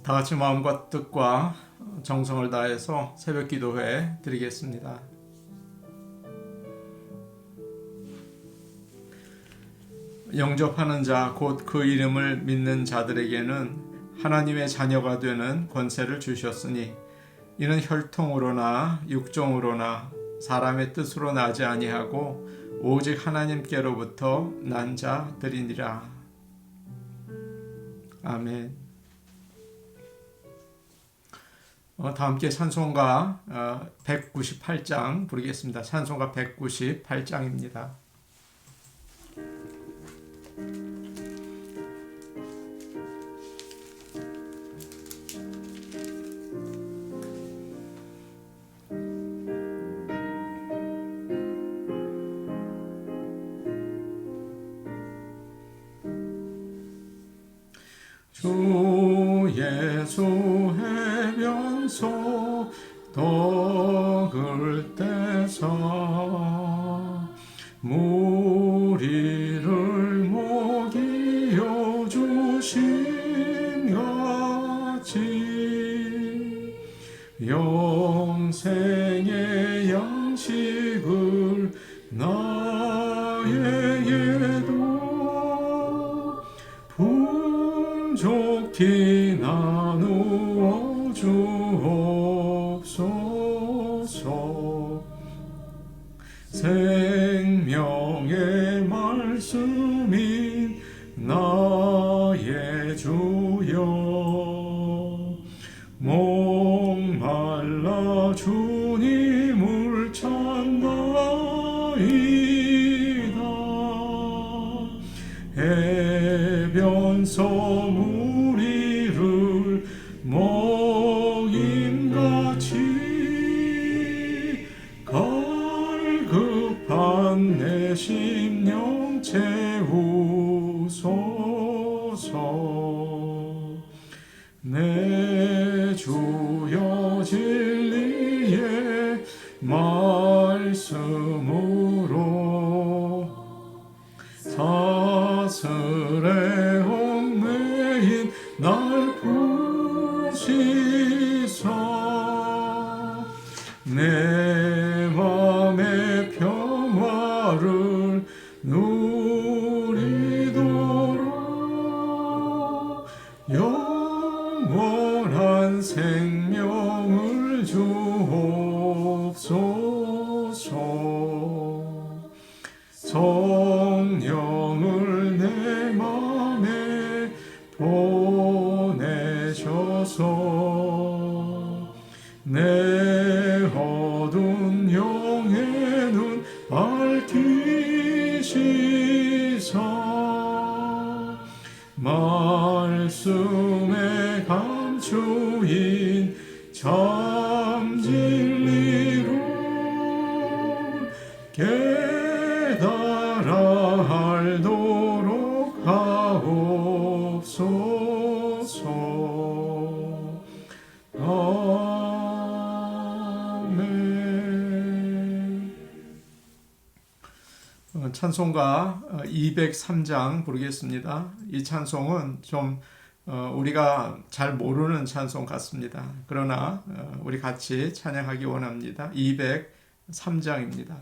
다 같이 마음과 뜻과 정성을 다해서 새벽 기도회 드리겠습니다. 영접하는 자, 곧 그 이름을 믿는 자들에게는 하나님의 자녀가 되는 권세를 주셨으니 이는 혈통으로나 육종으로나 사람의 뜻으로 나지 아니하고 오직 하나님께로부터 난 자들이니라. 아멘. 다 함께 찬송가 198장 부르겠습니다. 찬송가 198장입니다. 주 예수 해변소 떡을 떼서 무리를 먹이어 주신 같이 영생의 양식을 나에게도 좋게 나누어 주옵소서. 생명의 말씀인 나의 주여 목말라 주님을 찾나이다. 해변서 무리를 먹임같이 갈급한 내 심령 채우소서. 내 주여 진리의 말씀으로 사슬에 얽매인 날 부시사 내 맘의 평화를 누리도록 영원한 생명을 주옵소서. 성령을 내 맘에 보내셔서 내 어두운 영의 눈 밝히시사 말씀의 감추인 참 진리로 깨달아 알도록 하옵소서. 아멘. 찬송가 203장 부르겠습니다. 이 찬송은 좀 우리가 잘 모르는 찬송 같습니다. 그러나 우리 같이 찬양하기 원합니다. 203장입니다.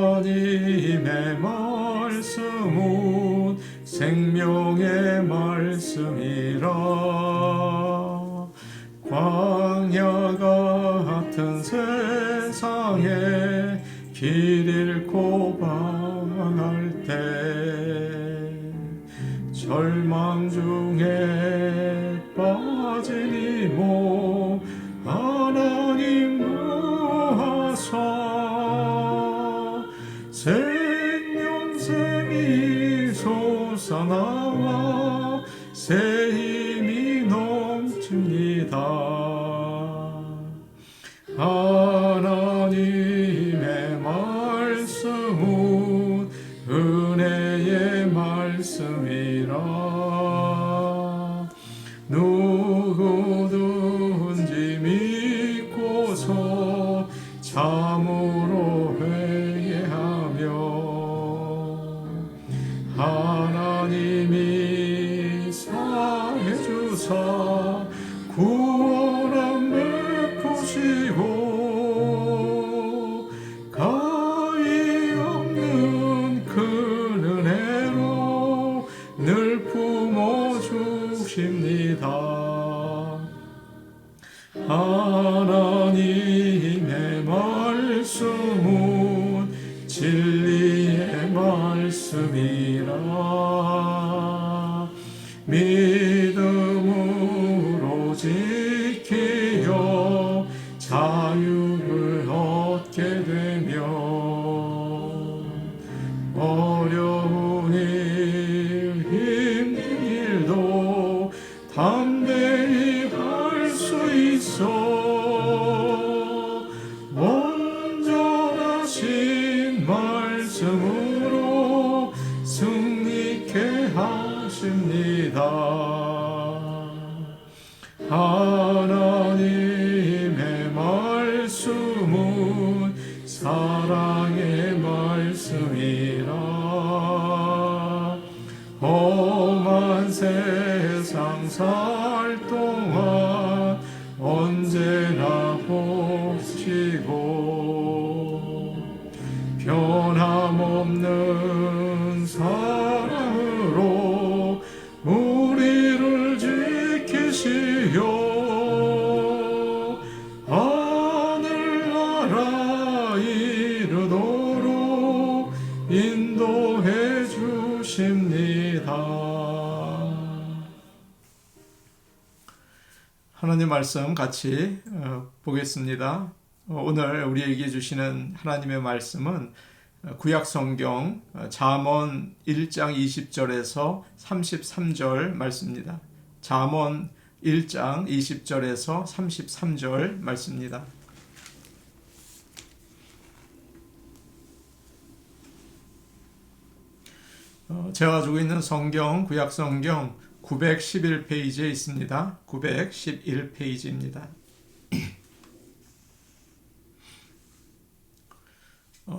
하나님의 말씀은 생명의 말씀이라. 광야 같은 세상에 길 잃고 방할 때 절망 중에 빠진 이 몸 하나님 구하사 생명샘이 솟아나와 새 힘이 넘칩니다. 하나님의 말씀은 참으로 회개하며 하나님이 사해 주사 구원함 베푸시고 가히 없는 큰 은혜로 늘 품어주십니다. 하나님의 말씀은 진리의 말씀이라 믿음으로 지키어 자유를 얻게 되며 어려운 일 힘든 일도 담대히 할 수 있어 온전하신 말씀으로 승리케 하십니다. 하나님의 말씀은 사랑의 말씀이라 험한 세상 살 동안 언제나 보시고 변함없는 사랑으로 우리를 지키시오 하늘나라 이르도록 인도해 주십니다. 하나님 말씀 같이 보겠습니다. 오늘 우리에게 주시는 하나님의 말씀은 구약성경 잠언 1장 20절에서 33절 말씀입니다. 잠언 1장 20절에서 33절 말씀입니다. 제가 가지고 있는 성경, 구약성경 911페이지에 있습니다. 911페이지입니다.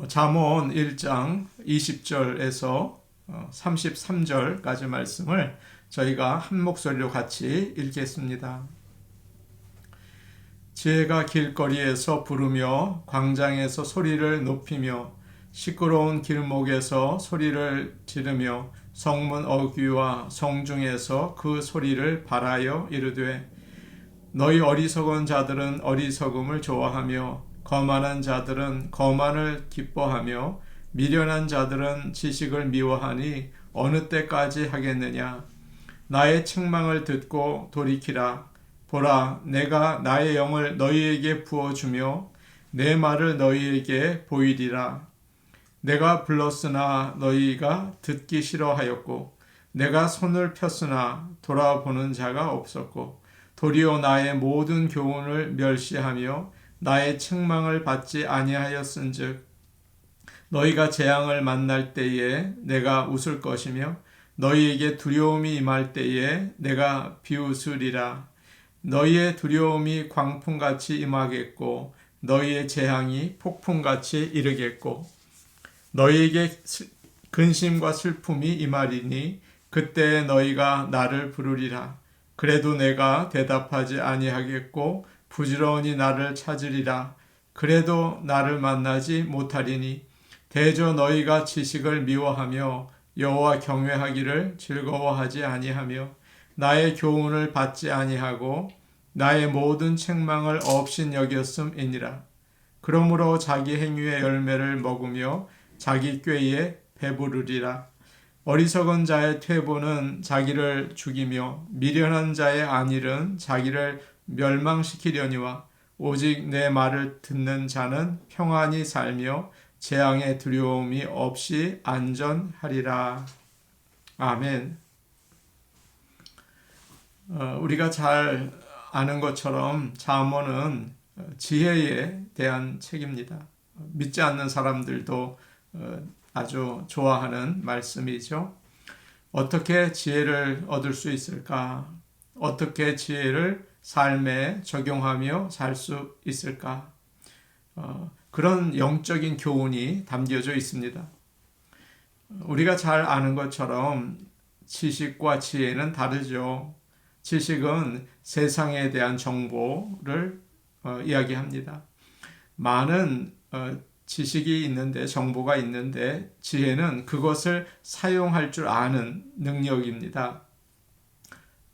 잠언 1장 20절에서 33절까지 말씀을 저희가 한 목소리로 같이 읽겠습니다. 지혜가 길거리에서 부르며 광장에서 소리를 높이며 시끄러운 길목에서 소리를 지르며 성문 어귀와 성중에서 그 소리를 발하여 이르되 너희 어리석은 자들은 어리석음을 좋아하며 거만한 자들은 거만을 기뻐하며 미련한 자들은 지식을 미워하니 어느 때까지 하겠느냐. 나의 책망을 듣고 돌이키라. 보라, 내가 나의 영을 너희에게 부어주며 내 말을 너희에게 보이리라. 내가 불렀으나 너희가 듣기 싫어하였고 내가 손을 폈으나 돌아보는 자가 없었고 도리어 나의 모든 교훈을 멸시하며 나의 책망을 받지 아니하였은즉 너희가 재앙을 만날 때에 내가 웃을 것이며 너희에게 두려움이 임할 때에 내가 비웃으리라. 너희의 두려움이 광풍같이 임하겠고 너희의 재앙이 폭풍같이 이르겠고 너희에게 근심과 슬픔이 임하리니 그때 너희가 나를 부르리라. 그래도 내가 대답하지 아니하겠고 부지런히 나를 찾으리라. 그래도 나를 만나지 못하리니 대저 너희가 지식을 미워하며 여호와 경외하기를 즐거워하지 아니하며 나의 교훈을 받지 아니하고 나의 모든 책망을 업신여겼음이니라. 그러므로 자기 행위의 열매를 먹으며 자기 꾀에 배부르리라. 어리석은 자의 퇴보는 자기를 죽이며 미련한 자의 안일은 자기를 멸망시키려니와 오직 내 말을 듣는 자는 평안히 살며 재앙의 두려움이 없이 안전하리라. 아멘. 우리가 잘 아는 것처럼 잠언은 지혜에 대한 책입니다. 믿지 않는 사람들도 아주 좋아하는 말씀이죠. 어떻게 지혜를 얻을 수 있을까? 어떻게 지혜를 삶에 적용하며 살 수 있을까? 그런 영적인 교훈이 담겨져 있습니다. 우리가 잘 아는 것처럼 지식과 지혜는 다르죠. 지식은 세상에 대한 정보를 이야기합니다. 많은 지식이 있는데, 정보가 있는데, 지혜는 그것을 사용할 줄 아는 능력입니다.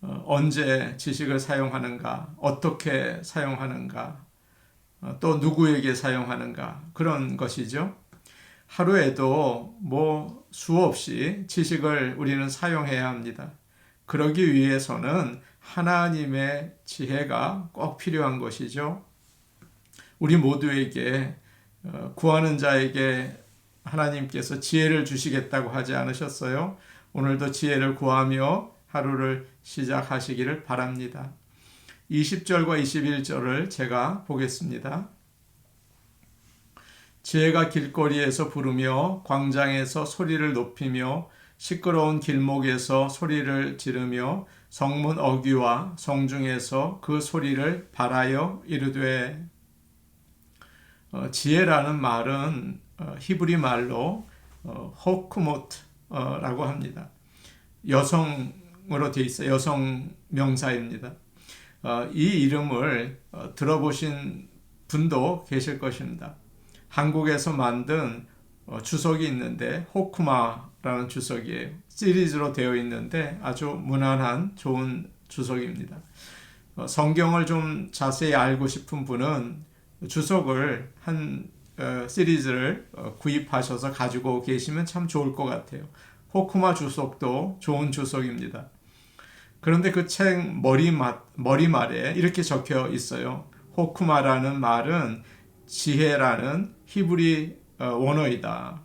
언제 지식을 사용하는가, 어떻게 사용하는가, 또 누구에게 사용하는가, 그런 것이죠. 하루에도 수없이 지식을 우리는 사용해야 합니다. 그러기 위해서는 하나님의 지혜가 꼭 필요한 것이죠. 우리 모두에게 구하는 자에게 하나님께서 지혜를 주시겠다고 하지 않으셨어요? 오늘도 지혜를 구하며 하루를 시작하시기를 바랍니다. 20절과 21절을 제가 보겠습니다. 지혜가 길거리에서 부르며 광장에서 소리를 높이며 시끄러운 길목에서 소리를 지르며 성문 어귀와 성중에서 그 소리를 발하여 이르되. 지혜라는 말은 히브리 말로 호크모트라고 합니다. 여성으로 되어 있어요. 여성 명사입니다. 이 이름을 들어보신 분도 계실 것입니다. 한국에서 만든 주석이 있는데 호쿠마라는 주석이에요. 시리즈로 되어 있는데 아주 무난한 좋은 주석입니다. 성경을 좀 자세히 알고 싶은 분은 주석을 한 시리즈를 구입하셔서 가지고 계시면 참 좋을 것 같아요. 호쿠마 주석도 좋은 주석입니다. 그런데 그 책 머리말에 이렇게 적혀 있어요. 호쿠마라는 말은 지혜라는 히브리 원어이다.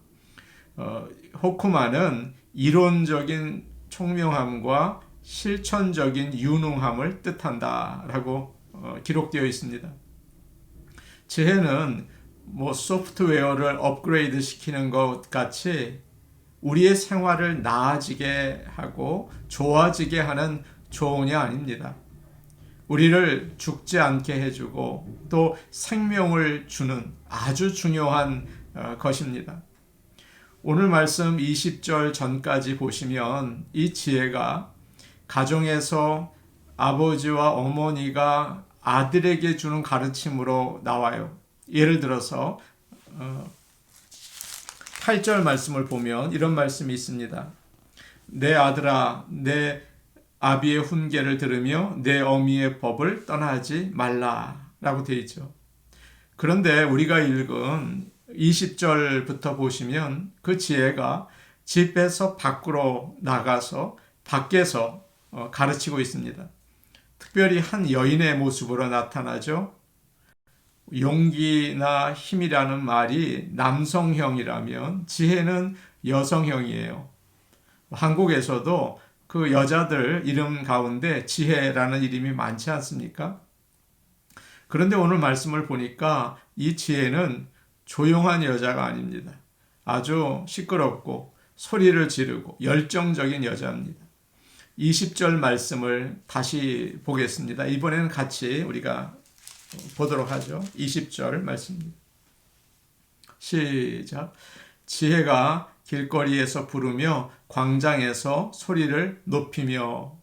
호쿠마는 이론적인 총명함과 실천적인 유능함을 뜻한다라고 기록되어 있습니다. 지혜는 소프트웨어를 업그레이드 시키는 것 같이 우리의 생활을 나아지게 하고 좋아지게 하는 조언이 아닙니다. 우리를 죽지 않게 해주고 또 생명을 주는 아주 중요한 것입니다. 오늘 말씀 20절 전까지 보시면 이 지혜가 가정에서 아버지와 어머니가 아들에게 주는 가르침으로 나와요. 예를 들어서 8절 말씀을 보면 이런 말씀이 있습니다. 내 아들아, 내 아비의 훈계를 들으며 내 어미의 법을 떠나지 말라 라고 되어 있죠. 그런데 우리가 읽은 20절부터 보시면 그 지혜가 집에서 밖으로 나가서 밖에서 가르치고 있습니다. 특별히 한 여인의 모습으로 나타나죠. 용기나 힘이라는 말이 남성형이라면 지혜는 여성형이에요. 한국에서도 그 여자들 이름 가운데 지혜라는 이름이 많지 않습니까? 그런데 오늘 말씀을 보니까 이 지혜는 조용한 여자가 아닙니다. 아주 시끄럽고 소리를 지르고 열정적인 여자입니다. 20절 말씀을 다시 보겠습니다. 이번에는 같이 우리가 보도록 하죠. 20절 말씀입니다. 시작. 지혜가 길거리에서 부르며 광장에서 소리를 높이며.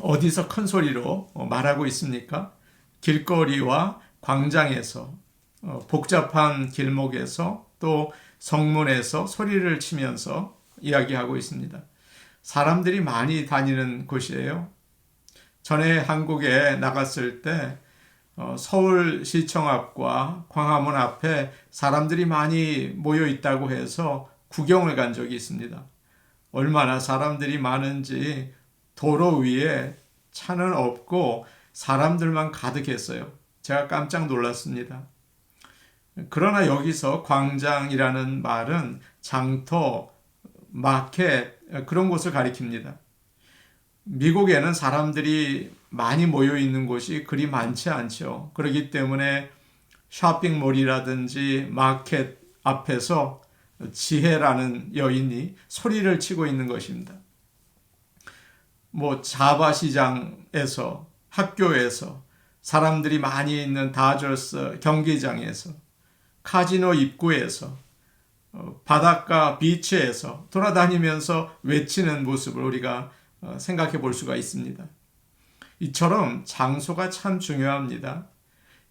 어디서 큰 소리로 말하고 있습니까? 길거리와 광장에서, 복잡한 길목에서, 또 성문에서 소리를 치면서 이야기하고 있습니다. 사람들이 많이 다니는 곳이에요. 전에 한국에 나갔을 때 서울시청 앞과 광화문 앞에 사람들이 많이 모여 있다고 해서 구경을 간 적이 있습니다. 얼마나 사람들이 많은지 도로 위에 차는 없고 사람들만 가득했어요. 제가 깜짝 놀랐습니다. 그러나 여기서 광장이라는 말은 장터, 마켓 그런 곳을 가리킵니다. 미국에는 사람들이 많이 모여 있는 곳이 그리 많지 않죠. 그렇기 때문에 쇼핑몰이라든지 마켓 앞에서 지혜라는 여인이 소리를 치고 있는 것입니다. 자바 시장에서, 학교에서, 사람들이 많이 있는 다저스 경기장에서, 카지노 입구에서, 바닷가 비치에서 돌아다니면서 외치는 모습을 우리가 생각해 볼 수가 있습니다. 이처럼 장소가 참 중요합니다.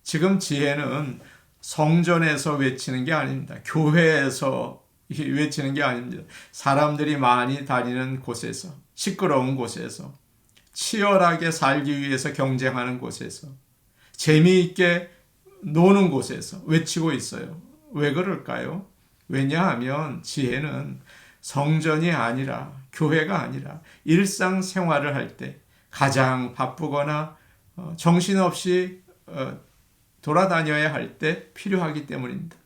지금 지혜는 성전에서 외치는 게 아닙니다. 교회에서 외치는 게 아닙니다. 사람들이 많이 다니는 곳에서, 시끄러운 곳에서, 치열하게 살기 위해서 경쟁하는 곳에서, 재미있게 노는 곳에서 외치고 있어요. 왜 그럴까요? 왜냐하면 지혜는 성전이 아니라, 교회가 아니라 일상생활을 할 때 가장 바쁘거나 정신없이 돌아다녀야 할 때 필요하기 때문입니다.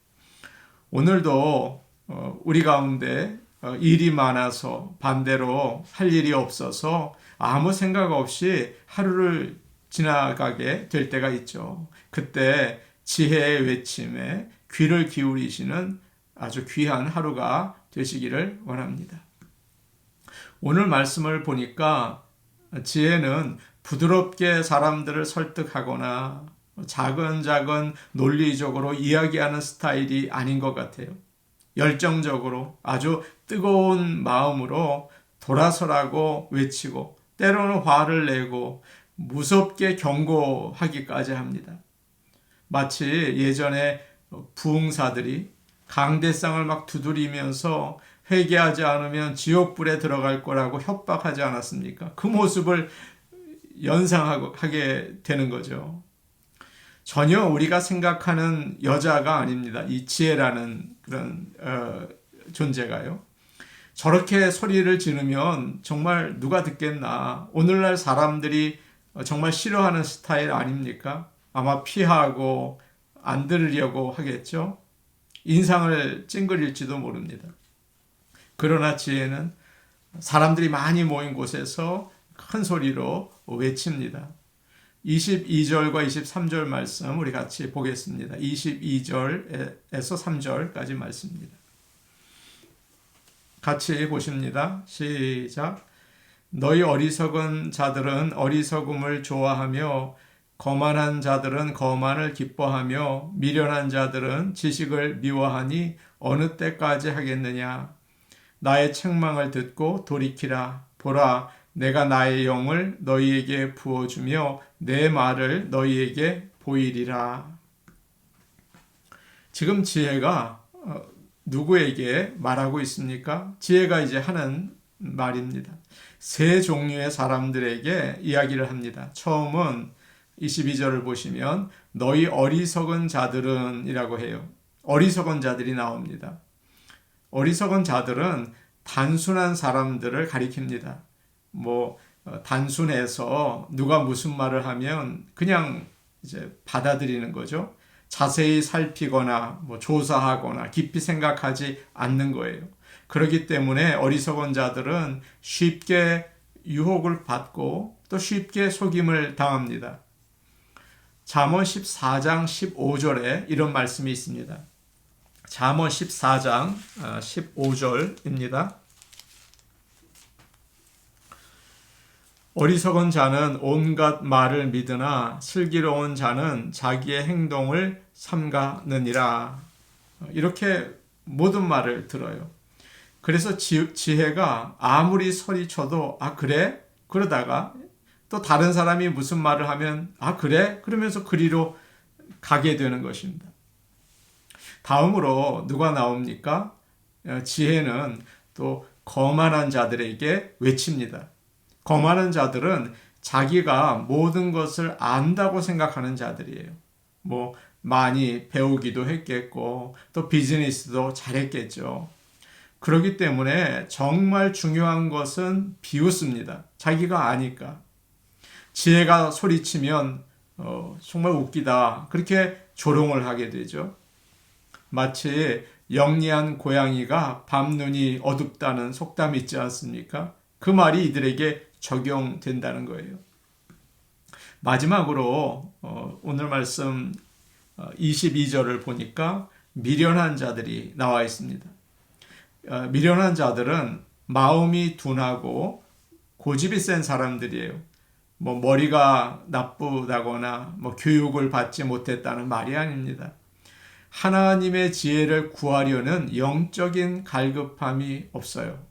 오늘도 우리 가운데 일이 많아서 반대로 할 일이 없어서 아무 생각 없이 하루를 지나가게 될 때가 있죠. 그때 지혜의 외침에 귀를 기울이시는 아주 귀한 하루가 되시기를 원합니다. 오늘 말씀을 보니까 지혜는 부드럽게 사람들을 설득하거나 자근자근 논리적으로 이야기하는 스타일이 아닌 것 같아요. 열정적으로 아주 뜨거운 마음으로 돌아서라고 외치고 때로는 화를 내고 무섭게 경고하기까지 합니다. 마치 예전에 부흥사들이 강대상을 막 두드리면서 회개하지 않으면 지옥불에 들어갈 거라고 협박하지 않았습니까? 그 모습을 연상하게 되는 거죠. 전혀 우리가 생각하는 여자가 아닙니다. 이 지혜라는 그런 존재가요. 저렇게 소리를 지르면 정말 누가 듣겠나. 오늘날 사람들이 정말 싫어하는 스타일 아닙니까? 아마 피하고 안 들으려고 하겠죠. 인상을 찡그릴지도 모릅니다. 그러나 지혜는 사람들이 많이 모인 곳에서 큰 소리로 외칩니다. 22절과 23절 말씀 우리 같이 보겠습니다. 22절에서 3절까지 말씀입니다. 같이 보십니다. 시작. 너희 어리석은 자들은 어리석음을 좋아하며 거만한 자들은 거만을 기뻐하며 미련한 자들은 지식을 미워하니 어느 때까지 하겠느냐. 나의 책망을 듣고 돌이키라. 보라, 내가 나의 영을 너희에게 부어주며 내 말을 너희에게 보이리라. 지금 지혜가 누구에게 말하고 있습니까? 지혜가 이제 하는 말입니다. 세 종류의 사람들에게 이야기를 합니다. 처음은 22절을 보시면 너희 어리석은 자들은 이라고 해요. 어리석은 자들이 나옵니다. 어리석은 자들은 단순한 사람들을 가리킵니다. 단순해서 누가 무슨 말을 하면 그냥 이제 받아들이는 거죠. 자세히 살피거나 조사하거나 깊이 생각하지 않는 거예요. 그렇기 때문에 어리석은 자들은 쉽게 유혹을 받고 또 쉽게 속임을 당합니다. 잠언 14장 15절에 이런 말씀이 있습니다. 잠언 14장 15절입니다. 어리석은 자는 온갖 말을 믿으나 슬기로운 자는 자기의 행동을 삼가느니라. 이렇게 모든 말을 들어요. 그래서 지혜가 아무리 소리쳐도 그래? 그러다가 또 다른 사람이 무슨 말을 하면 그래? 그러면서 그리로 가게 되는 것입니다. 다음으로 누가 나옵니까? 지혜는 또 거만한 자들에게 외칩니다. 거만한 자들은 자기가 모든 것을 안다고 생각하는 자들이에요. 많이 배우기도 했겠고 또 비즈니스도 잘했겠죠. 그렇기 때문에 정말 중요한 것은 비웃습니다. 자기가 아니까. 지혜가 소리치면 정말 웃기다. 그렇게 조롱을 하게 되죠. 마치 영리한 고양이가 밤눈이 어둡다는 속담이 있지 않습니까? 그 말이 이들에게 적용된다는 거예요. 마지막으로 오늘 말씀 22절을 보니까 미련한 자들이 나와 있습니다. 미련한 자들은 마음이 둔하고 고집이 센 사람들이에요. 뭐 머리가 나쁘다거나 뭐 교육을 받지 못했다는 말이 아닙니다. 하나님의 지혜를 구하려는 영적인 갈급함이 없어요.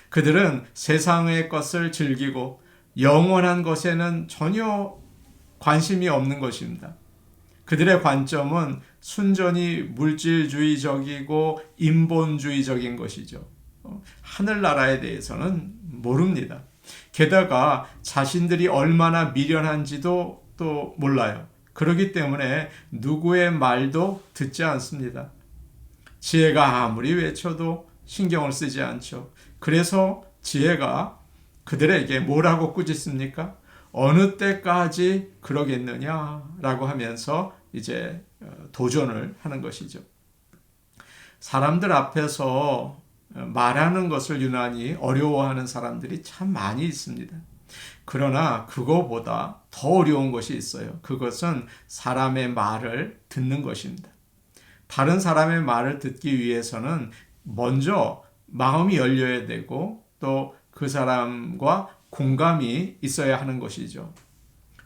그들은 세상의 것을 즐기고 영원한 것에는 전혀 관심이 없는 것입니다. 그들의 관점은 순전히 물질주의적이고 인본주의적인 것이죠. 하늘나라에 대해서는 모릅니다. 게다가 자신들이 얼마나 미련한지도 또 몰라요. 그렇기 때문에 누구의 말도 듣지 않습니다. 지혜가 아무리 외쳐도 신경을 쓰지 않죠. 그래서 지혜가 그들에게 뭐라고 꾸짖습니까? 어느 때까지 그러겠느냐라고 하면서 이제 도전을 하는 것이죠. 사람들 앞에서 말하는 것을 유난히 어려워하는 사람들이 참 많이 있습니다. 그러나 그거보다 더 어려운 것이 있어요. 그것은 사람의 말을 듣는 것입니다. 다른 사람의 말을 듣기 위해서는 먼저 마음이 열려야 되고 또 그 사람과 공감이 있어야 하는 것이죠.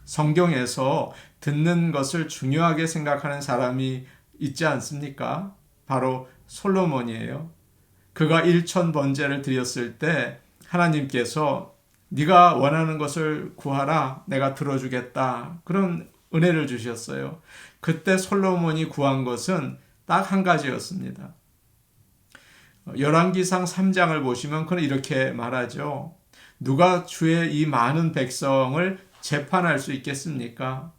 성경에서 듣는 것을 중요하게 생각하는 사람이 있지 않습니까? 바로 솔로몬이에요. 그가 1000번제를 드렸을 때 하나님께서 네가 원하는 것을 구하라, 내가 들어주겠다, 그런 은혜를 주셨어요. 그때 솔로몬이 구한 것은 딱 한 가지였습니다. 열왕기상 3장을 보시면 그는 이렇게 말하죠. 누가 주의 이 많은 백성을 재판할 수 있겠습니까?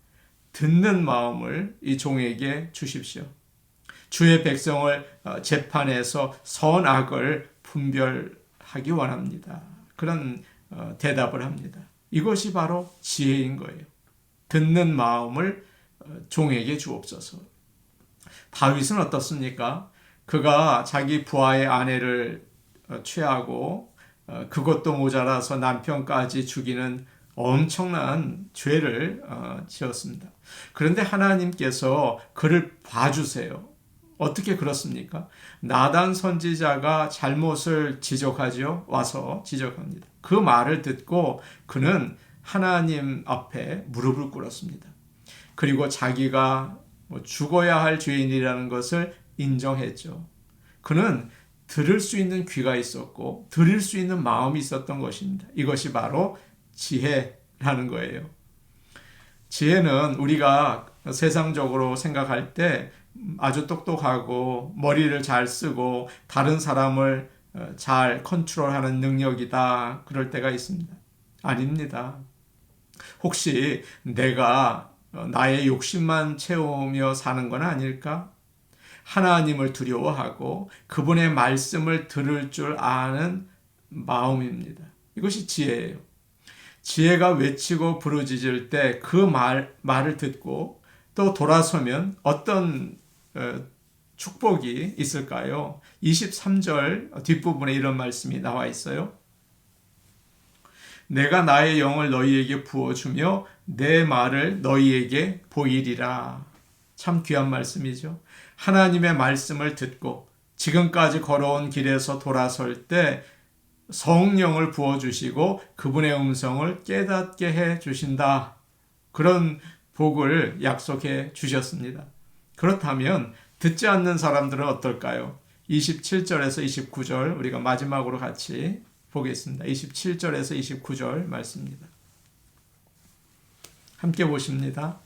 듣는 마음을 이 종에게 주십시오. 주의 백성을 재판해서 선악을 분별하기 원합니다. 그런 대답을 합니다. 이것이 바로 지혜인 거예요. 듣는 마음을 종에게 주옵소서. 다윗은 어떻습니까? 그가 자기 부하의 아내를 취하고 그것도 모자라서 남편까지 죽이는 엄청난 죄를 지었습니다. 그런데 하나님께서 그를 봐주세요. 어떻게 그렇습니까? 나단 선지자가 잘못을 지적하죠. 와서 지적합니다. 그 말을 듣고 그는 하나님 앞에 무릎을 꿇었습니다. 그리고 자기가 죽어야 할 죄인이라는 것을 인정했죠. 그는 들을 수 있는 귀가 있었고 들을 수 있는 마음이 있었던 것입니다. 이것이 바로 지혜라는 거예요. 지혜는 우리가 세상적으로 생각할 때 아주 똑똑하고 머리를 잘 쓰고 다른 사람을 잘 컨트롤하는 능력이다, 그럴 때가 있습니다. 아닙니다. 혹시 내가 나의 욕심만 채우며 사는 건 아닐까? 하나님을 두려워하고 그분의 말씀을 들을 줄 아는 마음입니다. 이것이 지혜예요. 지혜가 외치고 부르짖을 때 그 말을 듣고 또 돌아서면 어떤 축복이 있을까요? 23절 뒷부분에 이런 말씀이 나와 있어요. 내가 나의 영을 너희에게 부어주며 내 말을 너희에게 보이리라. 참 귀한 말씀이죠. 하나님의 말씀을 듣고 지금까지 걸어온 길에서 돌아설 때 성령을 부어주시고 그분의 음성을 깨닫게 해주신다. 그런 복을 약속해 주셨습니다. 그렇다면 듣지 않는 사람들은 어떨까요? 27절에서 29절 우리가 마지막으로 같이 보겠습니다. 27절에서 29절 말씀입니다. 함께 보십니다.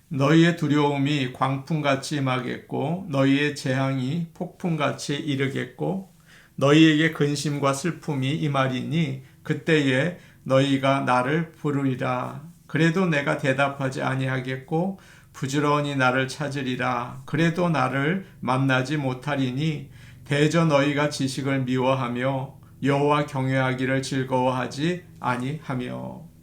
너희의 두려움이 광풍같이 임하겠고 너희의 재앙이 폭풍같이 이르겠고 너희에게 근심과 슬픔이 임하리니 그때에 너희가 나를 부르리라. 그래도 내가 대답하지 아니하겠고 부지런히 나를 찾으리라. 그래도 나를 만나지 못하리니 대저 너희가 지식을 미워하며 여호와 경외하기를 즐거워하지 아니하며.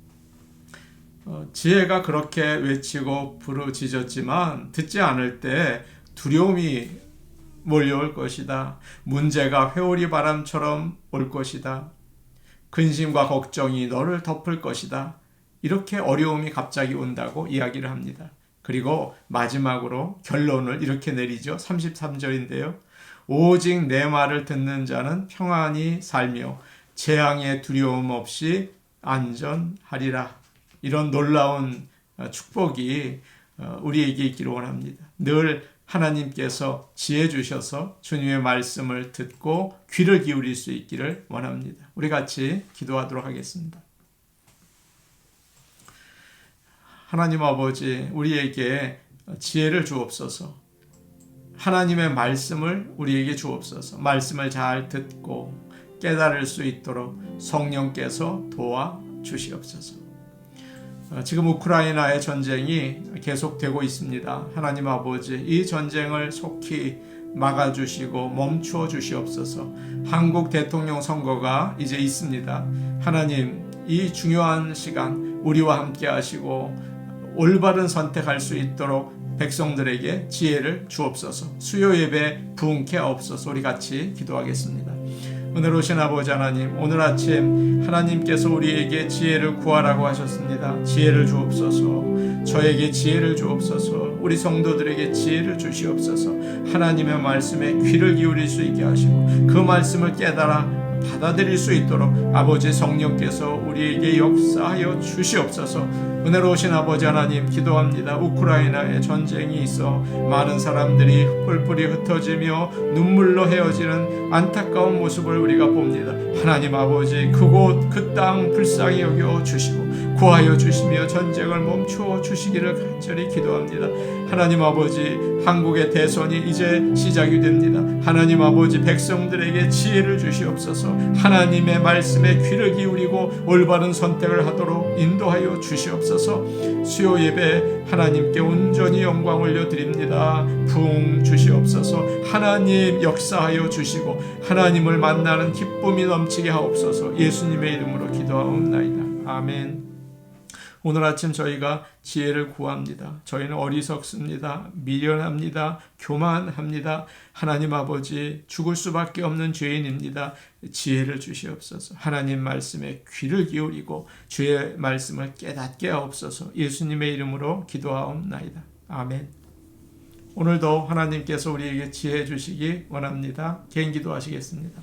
지혜가 그렇게 외치고 부르짖었지만 듣지 않을 때 두려움이 몰려올 것이다. 문제가 회오리 바람처럼 올 것이다. 근심과 걱정이 너를 덮을 것이다. 이렇게 어려움이 갑자기 온다고 이야기를 합니다. 그리고 마지막으로 결론을 이렇게 내리죠. 33절인데요. 오직 내 말을 듣는 자는 평안히 살며 재앙의 두려움 없이 안전하리라. 이런 놀라운 축복이 우리에게 있기를 원합니다. 늘 하나님께서 지혜 주셔서 주님의 말씀을 듣고 귀를 기울일 수 있기를 원합니다. 우리 같이 기도하도록 하겠습니다. 하나님 아버지, 우리에게 지혜를 주옵소서. 하나님의 말씀을 우리에게 주옵소서. 말씀을 잘 듣고 깨달을 수 있도록 성령께서 도와 주시옵소서. 지금 우크라이나의 전쟁이 계속되고 있습니다. 하나님 아버지, 이 전쟁을 속히 막아주시고 멈추어 주시옵소서. 한국 대통령 선거가 이제 있습니다. 하나님, 이 중요한 시간 우리와 함께 하시고 올바른 선택할 수 있도록 백성들에게 지혜를 주옵소서. 수요 예배 부흥케 하옵소서. 우리 같이 기도하겠습니다. 은혜로우신 아버지 하나님, 오늘 아침 하나님께서 우리에게 지혜를 구하라고 하셨습니다. 지혜를 주옵소서. 저에게 지혜를 주옵소서. 우리 성도들에게 지혜를 주시옵소서. 하나님의 말씀에 귀를 기울일 수 있게 하시고 그 말씀을 깨달아 받아들일 수 있도록 아버지 성령께서 우리에게 역사하여 주시옵소서. 은혜로우신 아버지 하나님, 기도합니다. 우크라이나에 전쟁이 있어 많은 사람들이 뿔뿔이 흩어지며 눈물로 헤어지는 안타까운 모습을 우리가 봅니다. 하나님 아버지, 그곳 그 땅 불쌍히 여겨 주시고 구하여 주시며 전쟁을 멈추어 주시기를 간절히 기도합니다. 하나님 아버지, 한국의 대선이 이제 시작이 됩니다. 하나님 아버지, 백성들에게 지혜를 주시옵소서. 하나님의 말씀에 귀를 기울이고 올바른 선택을 하도록 인도하여 주시옵소서. 수요 예배 하나님께 온전히 영광 올려드립니다. 부흥 주시옵소서. 하나님 역사하여 주시고 하나님을 만나는 기쁨이 넘치게 하옵소서. 예수님의 이름으로 기도하옵나이다. 아멘. 오늘 아침 저희가 지혜를 구합니다. 저희는 어리석습니다. 미련합니다. 교만합니다. 하나님 아버지, 죽을 수밖에 없는 죄인입니다. 지혜를 주시옵소서. 하나님 말씀에 귀를 기울이고 주의 말씀을 깨닫게 하옵소서. 예수님의 이름으로 기도하옵나이다. 아멘. 오늘도 하나님께서 우리에게 지혜 주시기 원합니다. 개인 기도하시겠습니다.